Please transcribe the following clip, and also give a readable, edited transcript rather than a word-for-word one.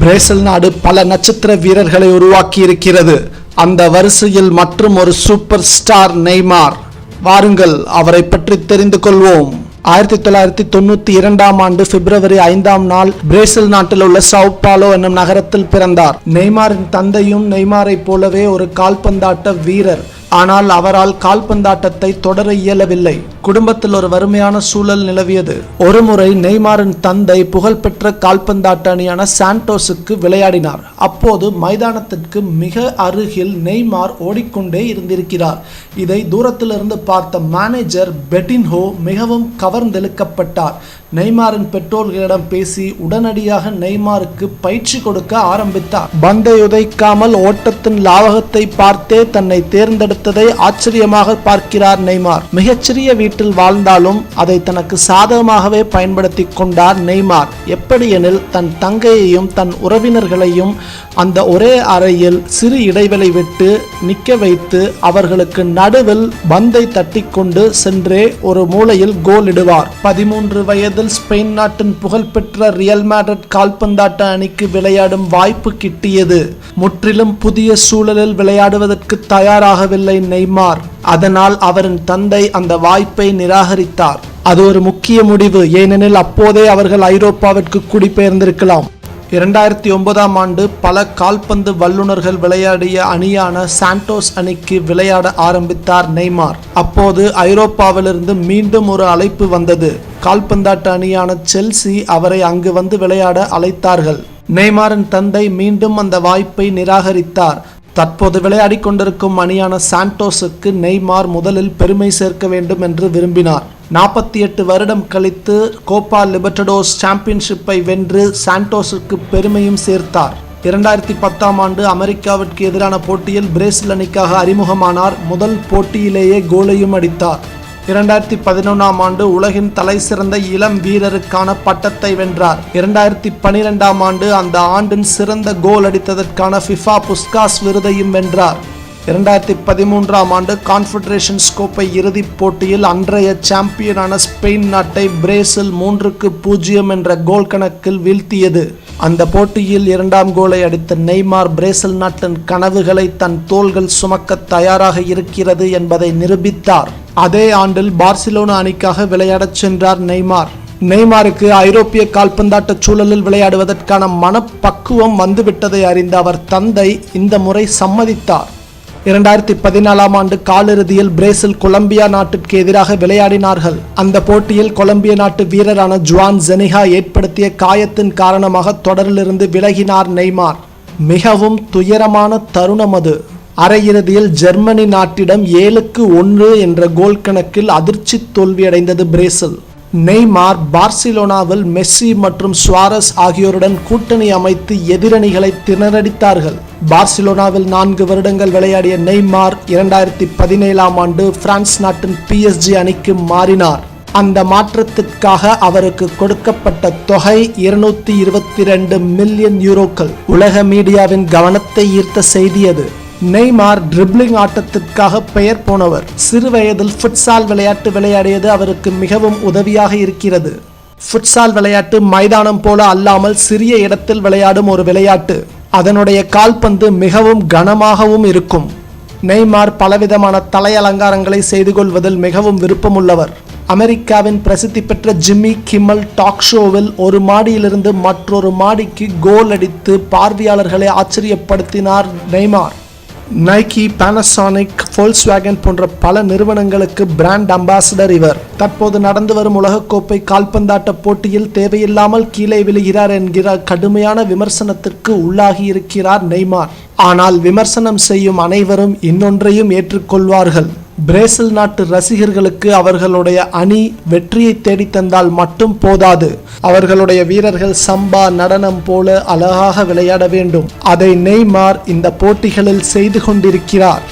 Brazil நாடு பல நட்சத்திர வீரர்களை உருவாக்கி இருக்கிறது. அந்த வரிசையில் மற்றும் ஒரு சூப்பர் ஸ்டார் நெய்மார். வாருங்கள் அவரை பற்றி தெரிந்து கொள்வோம். 1992ஆம் ஆண்டு பிப்ரவரி 5ஆம் நாள் பிரேசில் நாட்டில் உள்ள சவ் பாலோ என்னும் நகரத்தில் பிறந்தார். நெய்மாரின் தந்தையும் நெய்மாரை போலவே ஒரு கால்பந்தாட்ட வீரர். ஆனால் அவரால் கால்பந்தாட்டத்தை தொடர இயலவில்லை. குடும்பத்தில் ஒரு வறுமையான சூழல் நிலவியது. ஒருமுறை நெய்மாரின் தந்தை புகழ்பெற்ற கால்பந்தாட்ட அணியான சாண்டோஸுக்கு விளையாடினார். அப்போது மைதானத்திற்கு மிக அருகில் நெய்மார் ஓடிக்கொண்டே இருந்திருக்கிறார். இதை தூரத்திலிருந்து பார்த்த மேனேஜர் பெட்டின்ஹோ மிகவும் கவர்ந்தெழுக்கப்பட்டார். நெய்மாரின் பெற்றோர்களிடம் பேசி உடனடியாக நெய்மாருக்கு பயிற்சி கொடுக்க ஆரம்பித்தார். பந்தை உதைக்காமல் ஓட்டத்தின் லாவகத்தை பார்த்தே தன்னை தேர்ந்தெடுத்ததை ஆச்சரியமாக பார்க்கிறார் நெய்மார். மிகச்சிறிய வீட்டில் வாழ்ந்தாலும் அதை தனக்கு சாதகமாகவே பயன்படுத்தி கொண்டார் நெய்மார். எப்படி எனில் தன் தங்கையையும் தன் உறவினர்களையும் அந்த ஒரே அறையில் சிறு இடைவெளி விட்டு நிற்க வைத்து அவர்களுக்கு நடுவில் பந்தை தட்டி கொண்டு சென்றே ஒரு மூலையில் கோல் இடுவார். 13 வயதில் ஸ்பெயின் நாட்டின் புகழ்பெற்ற ரியல் மேட்ரிட் கால்பந்தாட்ட அணிக்கு விளையாடும் வாய்ப்பு கிட்டியது. முற்றிலும் புதிய சூழலில் விளையாடுவதற்கு தயாராகவில்லை நெய்மார். அதனால் அவரின் தந்தை அந்த வாய்ப்பை நிராகரித்தார். அது ஒரு முக்கிய முடிவு, ஏனெனில் அப்போதே அவர்கள் ஐரோப்பாவிற்கு குடிபெயர்ந்திருக்கலாம். 2009ஆம் ஆண்டு பல கால்பந்து வல்லுநர்கள் விளையாடிய அணியான சாண்டோஸ் அணிக்கு விளையாட ஆரம்பித்தார் நெய்மார். அப்போது ஐரோப்பாவிலிருந்து மீண்டும் ஒரு அழைப்பு வந்தது. கால்பந்தாட்ட அணியான செல்சி அவரை அங்கு வந்து விளையாட அழைத்தார்கள். நெய்மாரின் தந்தை மீண்டும் அந்த வாய்ப்பை நிராகரித்தார். தற்போது விளையாடி கொண்டிருக்கும் அணியான சாண்டோஸுக்கு நெய்மார் முதலில் பெருமை சேர்க்க வேண்டும் என்று விரும்பினார். 48 வருடம் கழித்து கோப்பா லிபர்டடோஸ் சாம்பியன்ஷிப்பை வென்று சாண்டோஸுக்கு பெருமையும் சேர்த்தார். 2010ஆம் ஆண்டு அமெரிக்காவிற்கு எதிரான போட்டியில் பிரேசில் அணிக்காக அறிமுகமானார். முதல் போட்டியிலேயே கோலையும் அடித்தார். 2011ஆம் ஆண்டு உலகின் தலை சிறந்த இளம் வீரருக்கான பட்டத்தை வென்றார். 2012ஆம் ஆண்டு அந்த ஆண்டின் சிறந்த கோல் அடித்ததற்கான ஃபிஃபா புஸ்காஸ் விருதையும் வென்றார். 2013ஆம் ஆண்டு கான்ஃபெடரேஷன்ஸ் கோப்பை இறுதிப் போட்டியில் அன்றைய சாம்பியனான ஸ்பெயின் நாட்டை பிரேசில் 3-0 என்ற கோல் கணக்கில் வீழ்த்தியது. அந்த போட்டியில் 2ஆம் கோலை அடித்த நெய்மார் பிரேசில் நாட்டின் கனவுகளை தன் தோள்கள் சுமக்க தயாராக இருக்கிறது என்பதை நிரூபித்தார். அதே ஆண்டில் பார்சிலோனா அணிக்காக விளையாடச் சென்றார் நெய்மார். நெய்மாருக்கு ஐரோப்பிய கால்பந்தாட்ட சூழலில் விளையாடுவதற்கான மனப்பக்குவம் வந்துவிட்டதை அறிந்த அவர் தந்தை இந்த முறை சம்மதித்தார். 2014ஆம் ஆண்டு காலிறுதியில் பிரேசில் கொலம்பியா நாட்டிற்கு எதிராக விளையாடினார்கள். அந்த போட்டியில் கொலம்பிய நாட்டு வீரரான ஜுவான் ஜெனிகா ஏற்படுத்திய காயத்தின் காரணமாக தொடரிலிருந்து விலகினார் நெய்மார். மிகவும் துயரமான தருணம் அது. அரையிறுதியில் ஜெர்மனி நாட்டிடம் 7-1 என்ற கோல் கணக்கில் அதிர்ச்சி தோல்வியடைந்தது பிரேசில். நெய்மார் பார்சிலோனாவில் மெஸ்ஸி மற்றும் சுவாரஸ் ஆகியோருடன் கூட்டணி அமைத்து எதிரணிகளை திணறடித்தார்கள். பார்சிலோனாவில் 4 வருடங்கள் விளையாடிய நெய்மார் 2017ஆம் ஆண்டு பிரான்ஸ் நாட்டின் PSG அணிக்கு மாறினார். அந்த மாற்றத்திற்காக அவருக்கு கொடுக்கப்பட்ட தொகை 222 மில்லியன் யூரோக்கள். உலக மீடியாவின் கவனத்தை ஈர்த்த செய்தி அது. நெய்மார் டிரிப்ளிங் ஆட்டத்திற்காக பெயர் போனவர். சிறு வயதில் ஃபுட்சால் விளையாட்டு விளையாடியது அவருக்கு மிகவும் உதவியாக இருக்கிறது. ஃபுட்சால் விளையாட்டு மைதானம் போல அல்லாமல் சிறிய இடத்தில் விளையாடும் ஒரு விளையாட்டு. அதனுடைய கால்பந்து மிகவும் கனமாகவும் இருக்கும். நெய்மார் பலவிதமான தலை அலங்காரங்களை செய்து கொள்வதில் மிகவும் விருப்பமுள்ளவர். அமெரிக்காவின் பிரசித்தி பெற்ற ஜிம்மி கிம்மல் டாக் ஷோவில் ஒரு மாடியிலிருந்து மற்றொரு மாடிக்கு கோல் அடித்து பார்வையாளர்களை ஆச்சரியப்படுத்தினார் நெய்மார். நைக்கி, பானாசோனிக், வோல்க்ஸ்வேகன் போன்ற பல நிறுவனங்களுக்கு பிராண்ட் அம்பாசிடர் இவர். தற்போது நடந்து வரும் உலகக்கோப்பை கால்பந்தாட்ட போட்டியில் தேவையில்லாமல் கீழே விழுகிறார் என்கிற கடுமையான விமர்சனத்திற்கு உள்ளாகி இருக்கிறார் நெய்மார். ஆனால் விமர்சனம் செய்யும் அனைவரும் இன்னொன்றையும் ஏற்றுக்கொள்வார்கள். பிரேசில் நாட்டு ரசிகர்களுக்கு அவர்களுடைய அணி வெற்றியை தேடித்தந்தால் மட்டும் போதாது. அவர்களுடைய வீரர்கள் சம்பா நடனம் போல அழகாக விளையாட வேண்டும். அதை நெய்மார் இந்த போட்டிகளில் செய்து கொண்டிருக்கிறார்.